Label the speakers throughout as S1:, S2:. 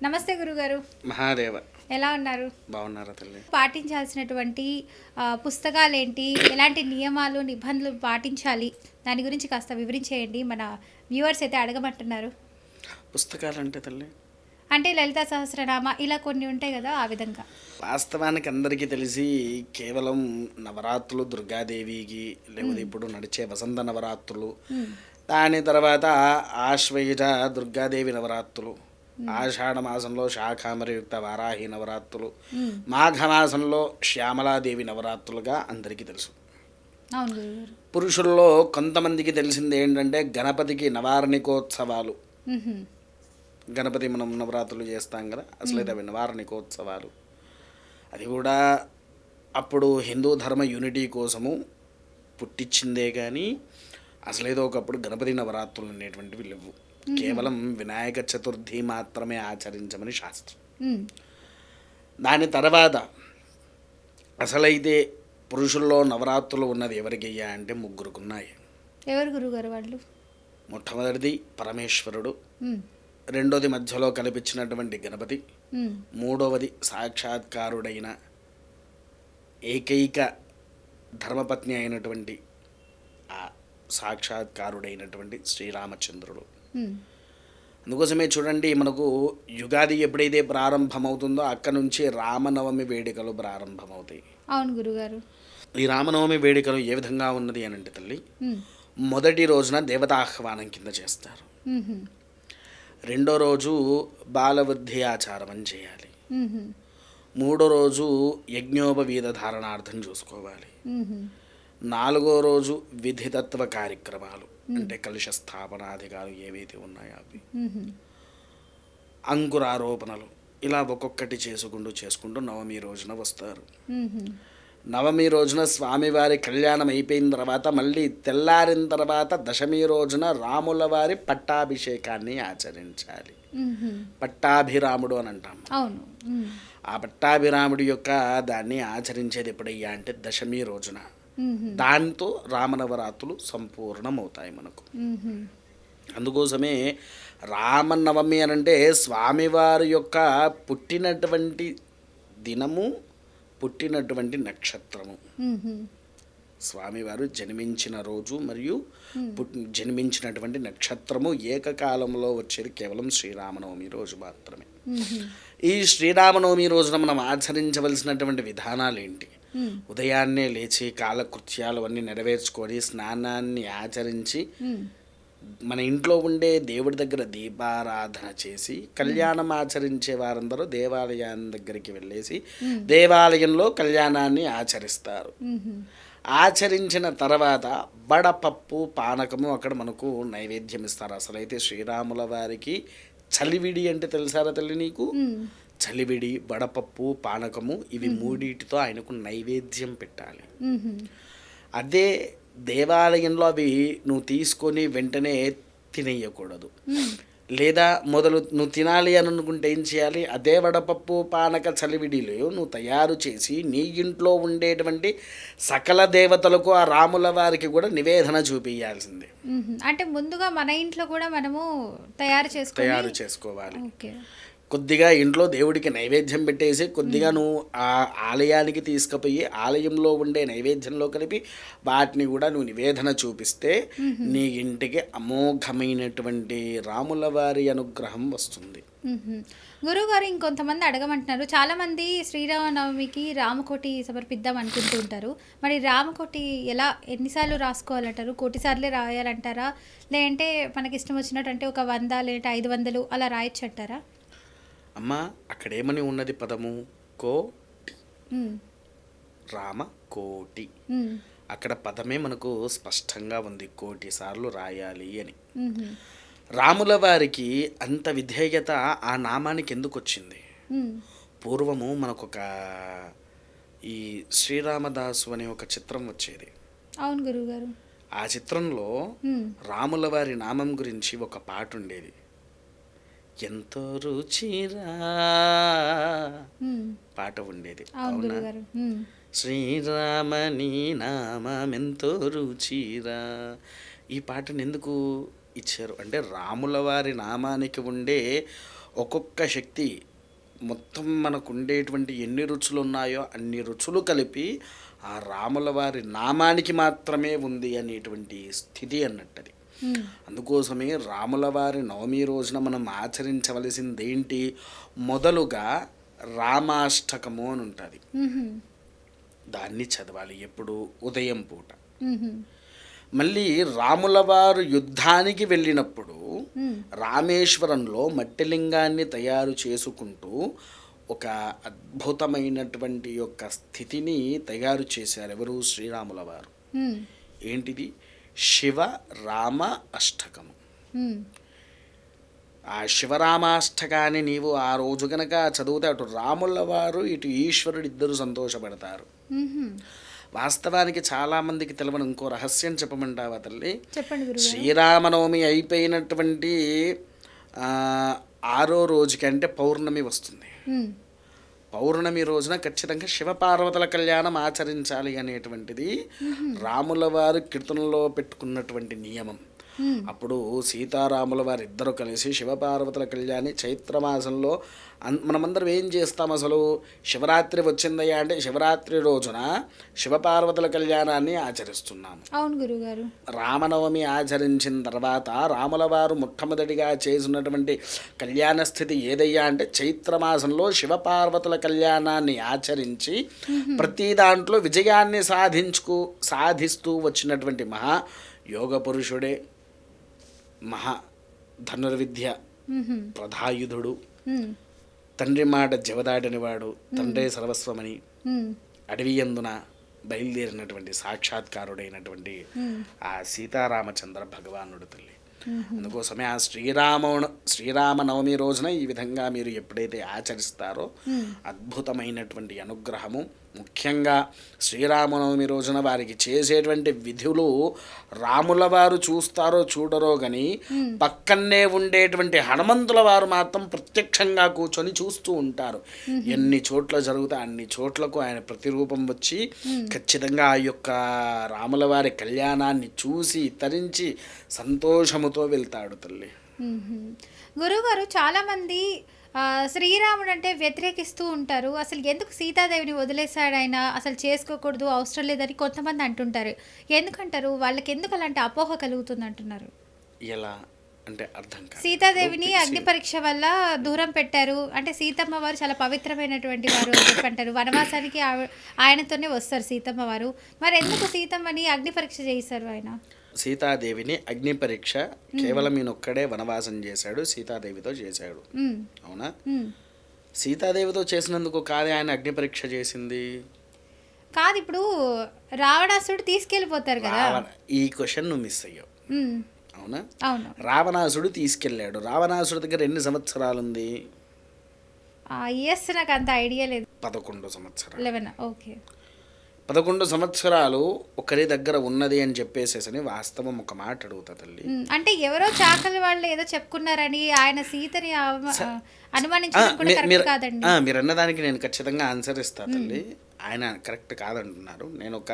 S1: నమస్తే గురుగారు.
S2: మహాదేవ.
S1: ఎలా ఉన్నారు?
S2: బాగున్నారా తల్లి?
S1: పాటించాల్సినటువంటి పుస్తకాలేంటి? ఎలాంటి నియమాలు, నిబంధనలు పాటించాలి? దాని గురించి కాస్త వివరించేయండి. మన వ్యూవర్స్ అయితే అడగమంటున్నారు.
S2: పుస్తకాలంటే తల్లి,
S1: అంటే లలితా సహస్రనామ ఇలా కొన్ని ఉంటాయి కదా, ఆ విధంగా.
S2: వాస్తవానికి అందరికీ తెలిసి కేవలం నవరాత్రులు దుర్గాదేవికి, లేకపోతే ఇప్పుడు నడిచే వసంత నవరాత్రులు, దాని తర్వాత ఆశ్వయుజ దుర్గాదేవి నవరాత్రులు, ఆషాఢ మాసంలో శాఖామరియుక్త వారాహి నవరాత్రులు, మాఘమాసంలో శ్యామలాదేవి నవరాత్రులుగా అందరికీ తెలుసు.
S1: అవును గురుగారు.
S2: పురుషుల్లో కొంతమందికి తెలిసింది ఏంటంటే గణపతికి నవార్ణికోత్సవాలు. గణపతి మనం నవరాత్రులు చేస్తాం కదా, అసలైతే అవి నివారణికోత్సవాలు. అది కూడా అప్పుడు హిందూ ధర్మ యూనిటీ కోసము పుట్టించిందే కానీ అసలేదో ఒకప్పుడు గణపతి నవరాత్రులు అనేటువంటివి లేవు. కేవలం వినాయక చతుర్థి మాత్రమే ఆచరించమని శాస్త్రం. దాని తర్వాత అసలైతే పురుషుల్లో నవరాత్రులు ఉన్నది ఎవరికయ్యా అంటే ముగ్గురుకున్నాయి.
S1: ఎవరు గురుగారు వాళ్ళు?
S2: మొట్టమొదటిది పరమేశ్వరుడు, రెండోది మధ్యలో కల్పించినటువంటి గణపతి, మూడవది సాక్షాత్కారుడైన ఏకైక ధర్మపత్ని అయినటువంటి ఆ సాక్షాత్కారుడైనటువంటి శ్రీరామచంద్రుడు. అందుకోసమే చూడండి, మనకు యుగాది ఎప్పుడైతే ప్రారంభమవుతుందో అక్కడ నుంచి రామనవమి వేడుకలు ప్రారంభమవుతాయి.
S1: అవును గురుగారు.
S2: ఈ రామనవమి వేడుకలు ఏ విధంగా ఉన్నది అని అంటే తల్లి, మొదటి రోజున దేవతాహ్వానం కింద చేస్తారు. రెండో రోజు బాలవృద్ధి ఆచారం అని చేయాలి. మూడో రోజు యజ్ఞోపవీత ధారణార్థం చూసుకోవాలి. నాలుగో రోజు విధితత్వ కార్యక్రమాలు అంటే కలుష స్థాపనాధికారులు ఏవైతే ఉన్నాయో అవి, అంకురారోపణలు, ఇలా ఒక్కొక్కటి చేసుకుంటూ నవమి రోజున వస్తారు. నవమి రోజున స్వామివారి కళ్యాణం అయిపోయిన తర్వాత మళ్ళీ తెల్లారిన తర్వాత దశమి రోజున రాముల వారి పట్టాభిషేకాన్ని ఆచరించాలి. పట్టాభిరాముడు అని అంటాం. ఆ పట్టాభిరాముడి యొక్క దాన్ని ఆచరించేది ఎప్పుడయ్యా అంటే దశమి రోజున. దాంతో రామనవరాత్రులు సంపూర్ణమవుతాయి మనకు. అందుకోసమే రామనవమి అని అంటే స్వామివారి యొక్క పుట్టినటువంటి దినము, పుట్టినటువంటి నక్షత్రము, స్వామివారు జన్మించిన రోజు మరియు జన్మించినటువంటి నక్షత్రము ఏకకాలంలో వచ్చేది కేవలం శ్రీరామనవమి రోజు మాత్రమే. ఈ శ్రీరామనవమి రోజున మనం ఆచరించవలసినటువంటి విధానాలు ఏంటి? ఉదయాన్నే లేచి కాలకృత్యాలు అన్నీ నెరవేర్చుకొని స్నానాన్ని ఆచరించి మన ఇంట్లో ఉండే దేవుడి దగ్గర దీపారాధన చేసి కళ్యాణం ఆచరించే వారందరూ దేవాలయం దగ్గరికి వెళ్ళేసి దేవాలయంలో కళ్యాణాన్ని ఆచరిస్తారు. ఆచరించిన తర్వాత వడపప్పు పానకము అక్కడ మనకు నైవేద్యం ఇస్తారు. అసలైతే శ్రీరాముల వారికి చలివిడి అంటే తెలుసారా తల్లి నీకు? చలివిడి, వడపప్పు, పానకము ఇవి మూడిటితో ఆయనకు నైవేద్యం పెట్టాలి. అదే దేవాలయంలో అవి నువ్వు తీసుకొని వెంటనే తినేయకూడదు. లేదా నువ్వు తినాలి అని అనుకుంటే ఏం చేయాలి? అదే వడపప్పు పానక చలివిడిలో నువ్వు తయారు చేసి నీ ఇంట్లో ఉండేటువంటి సకల దేవతలకు ఆ రాముల వారికి కూడా నివేదన చూపించాల్సిందే.
S1: అంటే ముందుగా మన ఇంట్లో కూడా మనము తయారు
S2: చేసుకోవాలి. కొద్దిగా ఇంట్లో దేవుడికి నైవేద్యం పెట్టేసి కొద్దిగా నువ్వు ఆ ఆలయానికి తీసుకుపోయి ఆలయంలో ఉండే నైవేద్యంలో కలిపి వాటిని కూడా నువ్వు నివేదన చూపిస్తే నీ ఇంటికి అమోఘమైనటువంటి రాముల వారి అనుగ్రహం వస్తుంది.
S1: గురువుగారు, ఇంకొంతమంది అడగమంటున్నారు, చాలామంది శ్రీరామనవమికి రామకోటి సమర్పిద్దాం అనుకుంటూ ఉంటారు. మరి రామకోటి ఎన్నిసార్లు రాసుకోవాలంటారు? కోటి సార్లే రాయాలంటారా? లేదంటే మనకి ఇష్టం వచ్చినట్టు అంటే ఒక 100 లేదంటే 500 అలా రాయొచ్చు అంటారా?
S2: అమ్మ, అక్కడేమని ఉన్నది పదము? కోటి. రామ కోటి. అక్కడ పదమే మనకు స్పష్టంగా ఉంది, కోటి సార్లు రాయాలి అని. రాముల వారికి అంత విధేయత ఆ నామానికి ఎందుకు వచ్చింది? పూర్వము మనకొక ఈ శ్రీరామదాసు అనే ఒక చిత్రం వచ్చేది.
S1: అవును గురువుగారు.
S2: ఆ చిత్రంలో రాముల వారి నామం గురించి ఒక పాట ఉండేది. ఎంతో రుచిరా పాట ఉండేది. అవునా? శ్రీరామని నామం ఎంతో రుచిరా. ఈ పాటను ఎందుకు ఇచ్చారు అంటే రాముల వారి నామానికి ఉండే ఒక్కొక్క శక్తి మొత్తం మనకు ఉండేటువంటి ఎన్ని రుచులు ఉన్నాయో అన్ని రుచులు కలిపి ఆ రాముల వారి నామానికి మాత్రమే ఉంది అనేటువంటి స్థితి అన్నట్టది. అందుకోసమే రాముల వారి నవమి రోజున మనం ఆచరించవలసింది ఏంటి? మొదలుగా రామాష్టకము అని ఉంటుంది. దాన్ని చదవాలి ఎప్పుడు? ఉదయం పూట. మళ్ళీ రాముల వారు యుద్ధానికి వెళ్ళినప్పుడు రామేశ్వరంలో మట్టి లింగాన్ని తయారు చేసుకుంటూ ఒక అద్భుతమైనటువంటి యొక్క స్థితిని తయారు చేశారు. ఎవరు? శ్రీరాముల వారు. ఏంటిది? శివ రామ అష్టకము. ఆ శివరామాష్టకాన్ని నీవు ఆ రోజు గనక చదివితే అటు రాముల వారు ఇటు ఈశ్వరుడు ఇద్దరు సంతోషపడతారు. వాస్తవానికి చాలామందికి తెలియని ఇంకో రహస్యం చెప్పమంటావా తల్లి?
S1: చెప్పండి.
S2: శ్రీరామనవమి అయిపోయినటువంటి 6వ రోజుకి అంటే పౌర్ణమి వస్తుంది. పౌర్ణమి రోజున ఖచ్చితంగా శివపార్వతుల కళ్యాణం ఆచరించాలి అనేటువంటిది రాముల వారు కీర్తనలో పెట్టుకున్నటువంటి నియమం. అప్పుడు సీతారాముల వారు ఇద్దరు కలిసి శివపార్వతుల కళ్యాణి చైత్రమాసంలో మనమందరం ఏం చేస్తాం? అసలు శివరాత్రి వచ్చిందయ్యా అంటే శివరాత్రి రోజున శివపార్వతుల కళ్యాణాన్ని ఆచరిస్తున్నాము.
S1: అవును గురుగారు.
S2: రామనవమి ఆచరించిన తర్వాత రాముల వారు మొట్టమొదటిగా చేసినటువంటి కళ్యాణ స్థితి ఏదయ్యా అంటే చైత్రమాసంలో శివపార్వతుల కళ్యాణాన్ని ఆచరించి ప్రతి దాంట్లో విజయాన్ని సాధిస్తూ వచ్చినటువంటి మహా యోగ పురుషుడే, మహా ధనుర్విద్య ప్రధాయుధుడు, తండ్రి మాట జవదాటనివాడు, తండ్రి సర్వస్వమని అడవి యందున బయలుదేరినటువంటి సాక్షాత్కారుడైనటువంటి ఆ సీతారామచంద్ర భగవానుడు తల్లి. అందుకోసమే ఆ శ్రీరామనవమి రోజున ఈ విధంగా మీరు ఎప్పుడైతే ఆచరిస్తారో అద్భుతమైనటువంటి అనుగ్రహము. ముఖ్యంగా శ్రీరామనవమి రోజున వారికి చేసేటువంటి విధులు రాముల వారు చూస్తారో చూడరో కానీ పక్కనే ఉండేటువంటి హనుమంతుల వారు మాత్రం ప్రత్యక్షంగా కూర్చొని చూస్తూ ఉంటారు. ఎన్ని చోట్ల జరుగుతా అన్ని చోట్లకు ఆయన ప్రతిరూపం వచ్చి ఖచ్చితంగా ఆ యొక్క రాముల వారి కళ్యాణాన్ని చూసి తరించి సంతోషముతో వెళ్తాడు తల్లి.
S1: గురుగారు, చాలామంది శ్రీరాముడు అంటే వ్యతిరేకిస్తూ ఉంటారు. అసలు ఎందుకు సీతాదేవిని వదిలేశాడు ఆయన, అసలు చేసుకోకూడదు, అవసరం లేదని కొంతమంది అంటుంటారు. ఎందుకంటారు? వాళ్ళకి ఎందుకు అలాంటి అపోహ కలుగుతుంది అంటున్నారు?
S2: ఎలా అంటే అర్థం కాదు.
S1: సీతాదేవిని అగ్ని పరీక్ష వల్ల దూరం పెట్టారు అంటే సీతమ్మ వారు చాలా పవిత్రమైనటువంటి వారు అని చెప్పంటారు. వనవాసానికి ఆయనతోనే వస్తారు సీతమ్మ వారు. మరి ఎందుకు సీతమ్మని అగ్ని పరీక్ష చేయిస్తారు ఆయన?
S2: సీతాదేవిని అగ్ని పరీక్ష కేవలం ఈయనొక్కడే వనవాసం చేశాడు, సీతాదేవితో చేశాడు. అవునా? సీతాదేవితో చేసినందుకు కాదు ఆయన అగ్ని పరీక్ష చేసింది.
S1: కాదు, ఇప్పుడు రావణాసుడు తీసుకెళ్ళిపోతారు కదా.
S2: ఈ క్వశ్చన్ నువ్వు మిస్ అయ్యావు. అవునా?
S1: అవును.
S2: రావణాసుడు తీసుకెళ్ళాడు. రావణాసుడి దగ్గర ఎన్ని సంవత్సరాలు ఉంది?
S1: నాకు అంత ఐడియా లేదు.
S2: 11 సంవత్సరాలు.
S1: 11. ఓకే.
S2: 11 సంవత్సరాలు ఒకరి దగ్గర ఉన్నది అని చెప్పేసేసని వాస్తవం ఒక మాట అడుగుతా తల్లి.
S1: అంటే ఎవరో చాకలి వాళ్ళు ఏదో చెప్పుకున్నారని ఆయన సీతని అనుమానించడం కూడా కరెక్ట్ కాదండి.
S2: మీరు అన్నదానికి నేను ఖచ్చితంగా ఆన్సర్ ఇస్తా తల్లి. ఆయన కరెక్ట్ కాదంటున్నారు. నేను ఒక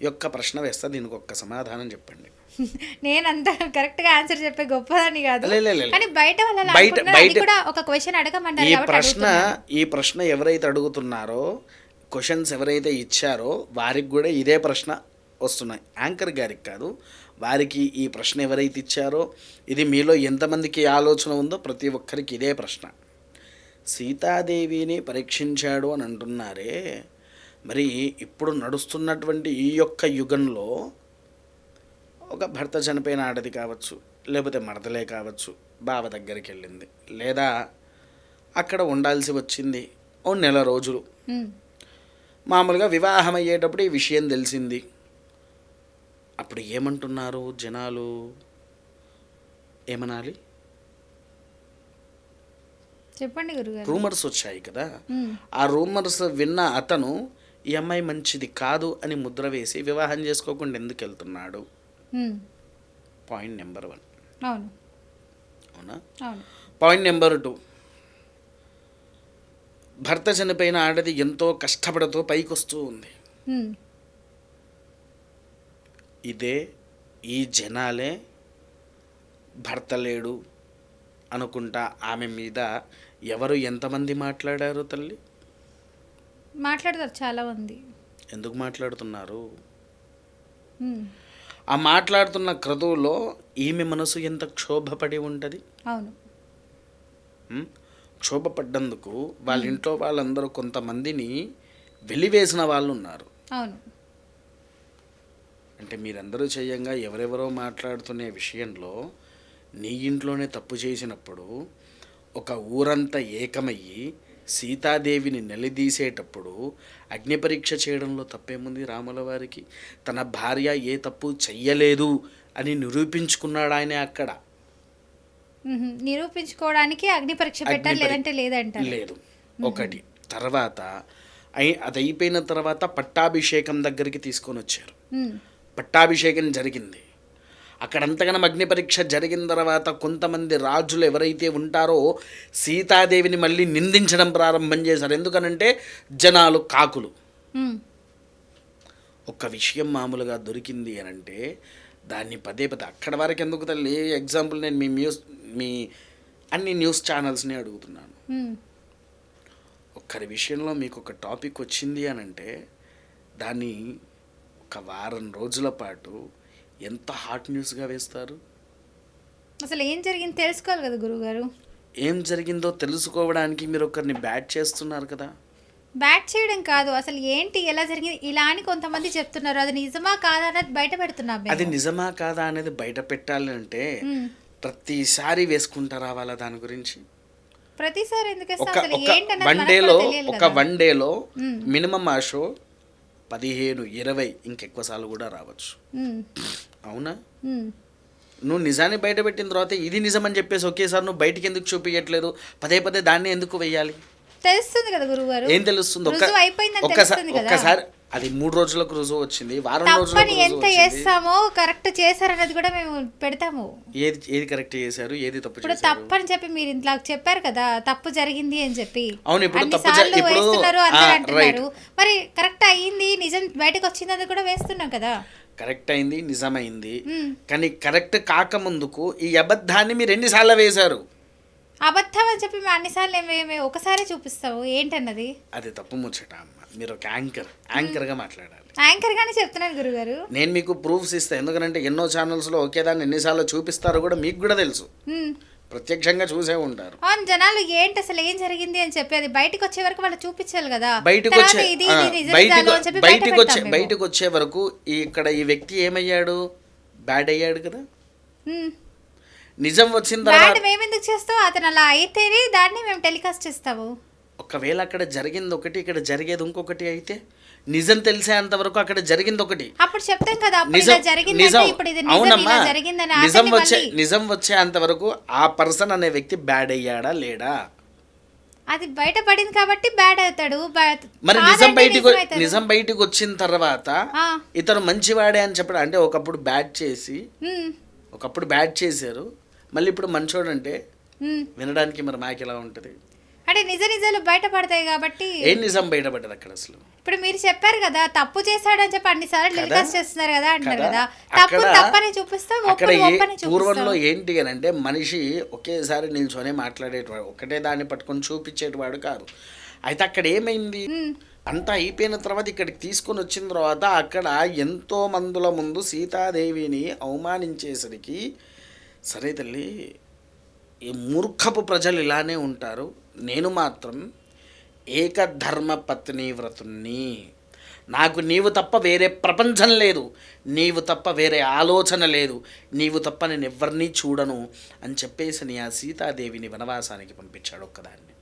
S2: యొక్క ప్రశ్న వేస్తా, దీనికి ఒక్క సమాధానం చెప్పండి.
S1: నేను అంత కరెక్ట్ గా ఆన్సర్ చెప్పే గొప్పదని కాదు, కానీ బయట కూడా ఒక క్వశ్చన్ అడగమంటారు.
S2: ఈ ప్రశ్న ఎవరైతే అడుగుతున్నారో, క్వశ్చన్స్ ఎవరైతే ఇచ్చారో వారికి కూడా ఇదే ప్రశ్న వస్తున్నాయి. యాంకర్ గారికి కాదు, వారికి ఈ ప్రశ్న ఎవరైతే ఇచ్చారో, ఇది మీలో ఎంతమందికి ఆలోచన ఉందో ప్రతి ఒక్కరికి ఇదే ప్రశ్న. సీతాదేవిని పరీక్షించాడు అని అంటున్నారే, మరి ఇప్పుడు నడుస్తున్నటువంటి ఈ యొక్క యుగంలో ఒక భర్త చనిపోయిన ఆడది కావచ్చు, లేకపోతే మరదలే కావచ్చు, బావ దగ్గరికి వెళ్ళింది, లేదా అక్కడ ఉండాల్సి వచ్చింది ఓ నెల రోజులు. మామూలుగా వివాహం అయ్యేటప్పుడు ఈ విషయం తెలిసింది. అప్పుడు ఏమంటున్నారు జనాలు? ఏమనాలి
S1: చెప్పండి గురుగారు.
S2: రూమర్స్ వచ్చాయి కదా, ఆ రూమర్స్ విన్న అతను ఈ అమ్మాయి మంచిది కాదు అని ముద్ర వేసి వివాహం చేసుకోకుండా ఎందుకు వెళ్తున్నాడు? Point number 1. అవునా? పాయింట్ నెంబర్ 2, భర్త చనిపోయిన ఆడది ఎంతో కష్టపడుతూ పైకి వస్తూ ఉంది. ఈ జనాలే భర్త లేడు, అనుకుంటా ఆమె మీద ఎవరు ఎంతమంది మాట్లాడారు తల్లి?
S1: మాట్లాడతారు చాలామంది.
S2: ఎందుకు మాట్లాడుతున్నారు?
S1: ఉమ్,
S2: ఆ మాట్లాడుతున్న క్రతువులో ఈమె మనసు ఎంత క్షోభపడి ఉంటుంది.
S1: అవును.
S2: క్షోభపడ్డందుకు వాళ్ళ ఇంట్లో వాళ్ళందరూ కొంతమందిని వెలివేసిన వాళ్ళు ఉన్నారు.
S1: అవును.
S2: అంటే మీరందరూ చేయంగా ఎవరెవరో మాట్లాడుతునే విషయంలో నీ ఇంట్లోనే తప్పు చేసినప్పుడు ఒక ఊరంతా ఏకమయ్యి సీతాదేవిని నిలదీసేటప్పుడు అగ్ని పరీక్ష చేయడంలో తప్పేముంది? రాముల వారికి తన భార్య ఏ తప్పు చెయ్యలేదు అని నిరూపించుకున్నాడు ఆయన అక్కడ.
S1: నిరూపించుకోవడానికి అగ్ని పరీక్ష పెట్టాలి, లేదంటే లేదంటారు.
S2: లేదు ఒకటి. తర్వాత అది అయిపోయిన తర్వాత పట్టాభిషేకం దగ్గరికి తీసుకొని వచ్చారు. పట్టాభిషేకం జరిగింది. అక్కడంతగానం అగ్ని పరీక్ష జరిగిన తర్వాత కొంతమంది రాజులు ఎవరైతే ఉంటారో సీతాదేవిని మళ్ళీ నిందించడం ప్రారంభం చేశారు. ఎందుకనంటే జనాలు కాకులు. ఒక విషయం మామూలుగా దొరికింది అని అంటే దాన్ని పదే పదే అక్కడ వరకు ఎందుకు తల్లి? ఎగ్జాంపుల్ నేను మీ అన్ని న్యూస్ ఛానల్స్ని అడుగుతున్నాను. ఒక్కరి విషయంలో మీకు ఒక టాపిక్ వచ్చింది అని అంటే దాన్ని ఒక వారం రోజుల పాటు ఎంత హాట్ న్యూస్గా వేస్తారు.
S1: అసలు ఏం జరిగింది తెలుసుకోవాలి కదా గురువుగారు.
S2: ఏం జరిగిందో తెలుసుకోవడానికి మీరు ఒకరిని బ్యాట్ చేస్తున్నారు కదా.
S1: బ్యాట్ చేయడం కాదు, అసలు ఏంటి ఎలా జరిగింది ఇలా అని కొంతమంది చెప్తున్నారు. అది నిజమా కాదా అనేది బయట పెడుతున్నాం.
S2: అది నిజమా కాదా అనేది బయట పెట్టాలి అంటే ప్రతిసారి వేసుకుంటారా వాళ్ళ దాని గురించి?
S1: ప్రతిసారి ఎందుకు
S2: ఒక వన్ డేలో మినిమం ఆ షో 15-20 ఇంకెక్కువ సార్లు కూడా రావచ్చు. అవునా? నువ్వు నిజాన్ని బయట పెట్టిన తర్వాత ఇది నిజమని చెప్పేసి ఒకేసారి నువ్వు బయటికి ఎందుకు చూపించట్లేదు? పదే పదే దాన్ని ఎందుకు వెయ్యాలి?
S1: తెలుస్తుంది కదా గురువుగారు.
S2: ఏం తెలుస్తుంది? ఒక్కసారి అది 3 రోజులకు రుజువు వచ్చింది, వారం రోజులకు
S1: ఎంత చేస్తామో కరెక్ట్ చేశారనేది కూడా మేము పెడతాము.
S2: ఏది కరెక్ట్ చేశారు, ఏది తప్పు
S1: చేశారు? తప్పు అని చెప్పి మీరు ఇంట్లో చెప్పారు కదా, తప్పు జరిగింది అని చెప్పి.
S2: అవును, ఇప్పుడు తప్పు
S1: అంటున్నారు. మరి కరెక్ట్ అయ్యింది, నిజం బయటకు వచ్చింది కూడా వేస్తున్నాం కదా.
S2: కరెక్ట్ అయింది, నిజమైంది. కానీ కరెక్ట్ కాకముందుకు ఈ అబద్ధాన్ని మీరు ఎన్నిసార్లు వేశారు?
S1: అబద్ధం అని చెప్పి మేము అన్నిసార్లు మేము ఒకసారి చూపిస్తాము ఏంటన్నది.
S2: అది తప్పు ముచ్చట అమ్మ. మీరు ఒక యాంకర్గా మాట్లాడాలి.
S1: యాంకర్ గానే చెప్తున్నాను గురుగారు.
S2: నేను మీకు ప్రూఫ్స్ ఇస్తాను. ఎందుకంటే ఎన్నో ఛానల్స్లో ఒకేదాన్ని ఎన్నిసార్లు చూపిస్తారో కూడా మీకు కూడా తెలుసు. ప్రత్యక్షంగా చూసే ఉంటారు.
S1: అవును, జనాలు ఏంటి అసలు ఏం జరిగింది అని చెప్పి అది బయటకు వచ్చే వరకు వాళ్ళు చూపించాలి కదా.
S2: బయటకు వచ్చే వరకు ఇక్కడ ఈ వ్యక్తి ఏమయ్యాడు? బ్యాడ్ అయ్యాడు కదా. నిజం వచ్చిన తర్వాత
S1: మేము ఎందుకు చేస్తాం? అతను అలా అయితేనే దాన్ని మేము టెలికాస్ట్ చేస్తాము.
S2: ఒకవేళ అక్కడ జరిగింది ఒకటి, ఇక్కడ జరిగేది ఇంకొకటి అయితే నిజం తెలిసేంత వరకు అక్కడ జరిగింది ఒకటి.
S1: అప్పుడు చెప్తాం కదా
S2: నిజం వచ్చేంత వరకు ఆ పర్సన్ అనే వ్యక్తి బ్యాడ్ అయ్యాడా లేడా?
S1: అది బయట పడింది కాబట్టి బ్యాడ్ అవుతాడు.
S2: మరి నిజం బయటకు వచ్చిన తర్వాత ఇతను మంచివాడే అని చెప్పడం అంటే ఒకప్పుడు బ్యాడ్ చేశారు, మళ్ళీ ఇప్పుడు మంచోడు అంటే వినడానికి మరి మాకు ఎలా ఉంటుంది?
S1: అంటే నిజాలు బయటపడతాయి కాబట్టి.
S2: ఏం నిజం బయటపడ్డది అక్కడ అసలు?
S1: ఇప్పుడు మీరు చెప్పారు కదా తప్పు చేశాడని చెప్పి అన్నిసార్లు టెలికాస్ట్ చేస్తున్నారు కదా అంటారు కదా. తప్పని చూపిస్తాం.
S2: పూర్వంలో ఏంటి అని అంటే మనిషి ఒకేసారి నిల్చొని మాట్లాడేటవాడు, ఒకటే దాన్ని పట్టుకొని చూపించేటవాడు కాదు. అయితే అక్కడ ఏమైంది? అంతా అయిపోయిన తర్వాత ఇక్కడికి తీసుకొని వచ్చిన తర్వాత అక్కడ ఎంతో మందుల ముందు సీతాదేవిని అవమానించేసరికి సరే తల్లి, ఈ మూర్ఖపు ప్రజలు ఇలానే ఉంటారు, నేను మాత్రం ఏకధర్మ పత్ని వ్రతుణ్ణి, నాకు నీవు తప్ప వేరే ప్రపంచం లేదు, నీవు తప్ప వేరే ఆలోచన లేదు, నీవు తప్ప నేను ఎవరిని చూడను అని చెప్పేసి ఆ సీతాదేవిని వనవాసానికి పంపించాడు ఒక్కదాన్ని.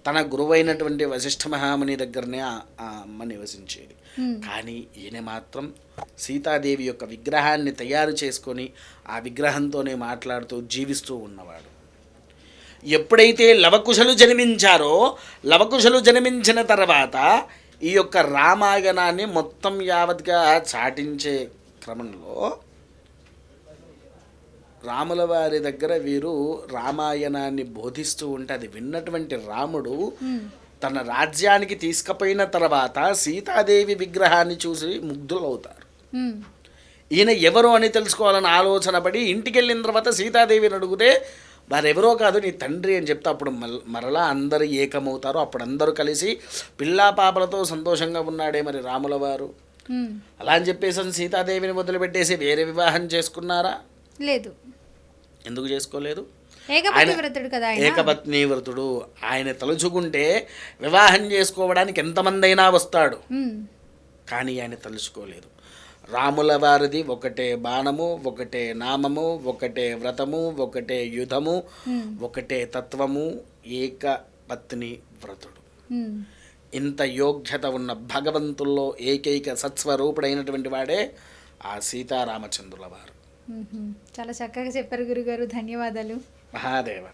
S2: తన గురువైనటువంటి వశిష్ఠ మహాముని దగ్గరనే ఆ అమ్మ నివసించేది. కానీ ఈయన మాత్రం సీతాదేవి యొక్క విగ్రహాన్ని తయారు చేసుకొని ఆ విగ్రహంతోనే మాట్లాడుతూ జీవిస్తూ ఉన్నవాడు. ఎప్పుడైతే లవకుశలు జన్మించారో, లవకుశలు జన్మించిన తర్వాత ఈ యొక్క రామాయణాన్ని మొత్తం యావత్గా చాటించే క్రమంలో రాముల వారి దగ్గర వీరు రామాయణాన్ని బోధిస్తూ ఉంటే అది విన్నటువంటి రాముడు తన రాజ్యానికి తీసుకుపోయిన తర్వాత సీతాదేవి విగ్రహాన్ని చూసి ముగ్ధులవుతారు. ఈయన ఎవరు అని తెలుసుకోవాలని ఆలోచన పడి ఇంటికి వెళ్ళిన తర్వాత సీతాదేవిని అడిగితే వారెవరో కాదు నీ తండ్రి అని చెప్తే అప్పుడు మరలా అందరూ ఏకమవుతారు. అప్పుడు అందరూ కలిసి పిల్లా పాపలతో సంతోషంగా ఉన్నాడే మరి రాముల వారు. అలా అని చెప్పేసి సీతాదేవిని వదిలిపెట్టేసి వేరే వివాహం చేసుకున్నారా?
S1: లేదు.
S2: ఎందుకు చేసుకోలేదు?
S1: ఏకపత్ని వ్రతుడు కదా ఆయన.
S2: ఏకపత్ని వ్రతుడు. ఆయన తలుచుకుంటే వివాహం చేసుకోవడానికి ఎంతమంది అయినా వస్తాడు. కానీ ఆయన తలుచుకోలేదు. రాముల వారిది ఒకటే బాణము, ఒకటే నామము, ఒకటే వ్రతము, ఒకటే యుధము, ఒకటే తత్వము, ఏకపత్ని వ్రతుడు. ఇంత యోగ్యత ఉన్న భగవంతుల్లో ఏకైక సత్స్వరూపుడైనటువంటి వాడే ఆ సీతారామచంద్రుల వారు.
S1: చాలా చక్కగా చెప్పారు గురుగారు. ధన్యవాదాలు.
S2: మహాదేవ.